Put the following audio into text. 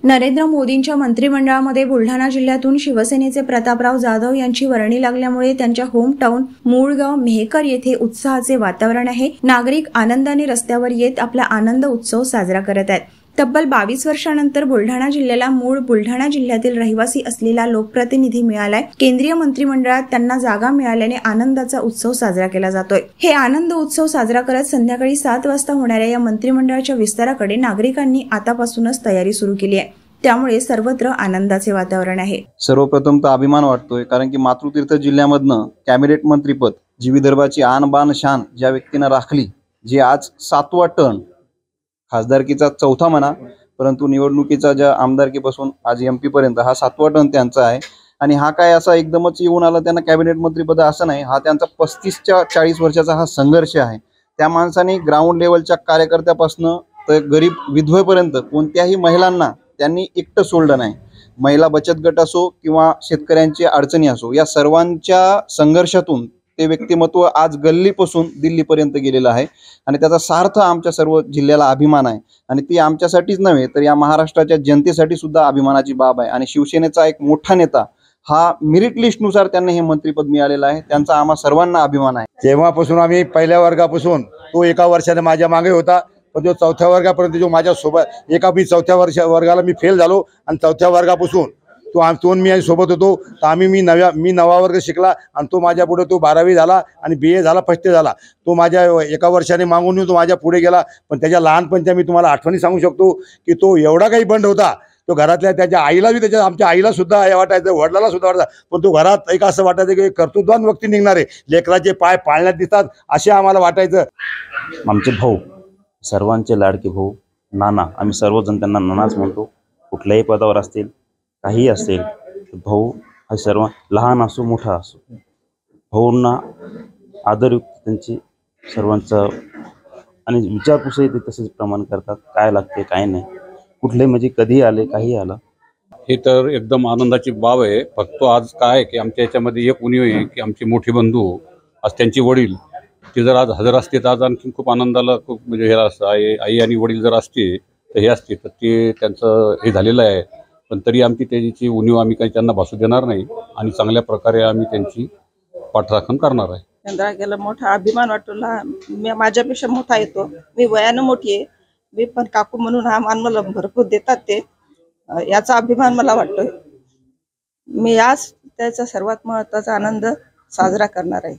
नरेंद्र मोदींच्या मंत्रिमंडळामध्ये बुलढाणा जिल्ह्यातून शिवसेनेचे प्रतापराव जाधव यांची वर्णी लागल्यामुळे त्यांच्या होम टाउन मूळगाव मेहकर येथे उत्साहाचे वातावरण आहे। नागरिक आनंदाने रस्त्यावर येत आपला आनंद उत्सव साजरा करत आहेत। तब्बल 22 वर्षांनंतर बुलढाणा जिल्ह्याला मूळ बुलढाणा जिल्ह्यातील रहिवासी असलेला लोकप्रतिनिधी मिळालाय। केंद्रीय मंत्रिमंडळात त्यांना जागा मिळाल्याने आनंदाचा उत्सव साजरा केला जातोय। हे आनंद उत्सव साजरा करत संध्याकाळी 7 वाजता होणाऱ्या या मंत्रिमंडळाच्या विस्ताराकडे नागरिकांनी आतापासूनच तयारी सुरू केली आहे। त्यामुळे सर्वत्र आनंदाचे वातावरण आहे। सर्वप्रथम तर अभिमान वाटतोय, कारण की मातृतीर्थ जिल्ह्यामधनं कॅबिनेट मंत्रीपद जी विदर्भाची आन बान शान ज्या व्यक्तीने राखली, जे आज 7वा टर्न खासदारकीचा 4था म्हणा, परंतु निवडणुकीचा ज्या आमदारकीपासून आज MP पर्यंत हा 7वा टर्न त्यांचा आहे। आणि हा काय असा एकदमच येऊन आला त्यांना कॅबिनेट मंत्रीपद असं नाही, हा त्यांचा 35 ते 40 वर्षाचा हा संघर्ष आहे। त्या माणसाने ग्राउंड लेवलच्या कार्यकर्त्यापासून तर गरीब विधवेपर्यंत कोणत्याही महिलांना त्यांनी एकटं सोडलं नाही। महिला बचत गट असो किंवा शेतकऱ्यांची अडचणी असो, या सर्वांच्या संघर्षातून ते व्यक्तिमत्व आज गल्लीपासून दिल्लीपर्यंत गेलेलं आहे आणि त्याचा सार्थ आमच्या सर्व जिल्ह्याला अभिमान आहे। आणि ती आमच्यासाठीच नव्हे तर या महाराष्ट्राच्या जनतेसाठी सुद्धा अभिमानाची बाब आहे। आणि शिवसेनेचा एक मोठा नेता हा मेरिट लिस्टनुसार त्यांना हे मंत्रिपद मिळालेलं आहे, त्यांचा आम्हा सर्वांना अभिमान आहे। तेव्हापासून आम्ही पहिल्या वर्गापासून तो एका वर्षाने माझ्या मागे होता, पण जो 4थ्या वर्गापर्यंत जो माझ्या सोबत मी 4थ्या वर्गाला मी फेल झालो आणि 4थ्या वर्गापासून तो मी सोबत होतो। तर मी 9वा वर्ग शिकला आणि तो माझ्या पुढे तो 12वी झाला आणि BA झाला, फर्स्ट इयर झाला। तो माझ्या एका वर्षाने मागून येऊन तो माझ्या पुढे गेला। पण त्याच्या लहानपणच्या मी तुम्हाला आठवणी सांगू शकतो की तो एवढा काही बंड होता, तो घरातल्या त्याच्या आईला बी आमच्या आईला सुद्धा हे वाटायचं, वडिलाला सुद्धा वाटायचं, पण तो घरात एक असं वाटायचं की कर्तृत्ववान व्यक्ती निघणारे, लेकराचे पाय पाळण्यात दिसतात असे आम्हाला वाटायचं। आमचे भाऊ, सर्वांचे लाडके भाऊ नाना, आम्ही सर्वजण त्यांना नानाच म्हणतो। कुठल्याही पदावर असतील, काही असेल, भाऊ हा सर्व लहान असो मोठा असो, भाऊंना आदरयुक्त त्यांची सर्वांचं आणि विचारपूसही ते तसेच प्रमाण करतात, काय लागते काय नाही, कुठले म्हणजे कधी आले काही आलं। हे तर एकदम आनंदाची बाब आहे। फक्त आज काय की आमच्या याच्यामध्ये एक उणीव आहे की आमचे मोठे बंधू, आज त्यांचे वडील ते जर आज हजर असते तर आज आणखी खूप आनंदाला खूप म्हणजे हे आई आणि वडील जर असते तर हे असते तर ते त्यांचं हे झालेलं आहे। पण तरी आमची त्याची उणीव आम्ही काही त्यांना भासू देणार नाही आणि चांगल्या प्रकारे आम्ही त्यांची पाठराखण करणार आहे। चंद्राकेला मोठा अभिमान वाटतो। माझ्यापेक्षा मोठा येतो, मी वयानं मोठी आहे, मी पण काकू म्हणून हा मान मला भरपूर देतात, ते याचा अभिमान मला वाटतोय। मी याच त्याचा सर्वात महत्त्वाचा आनंद साजरा करणार आहे।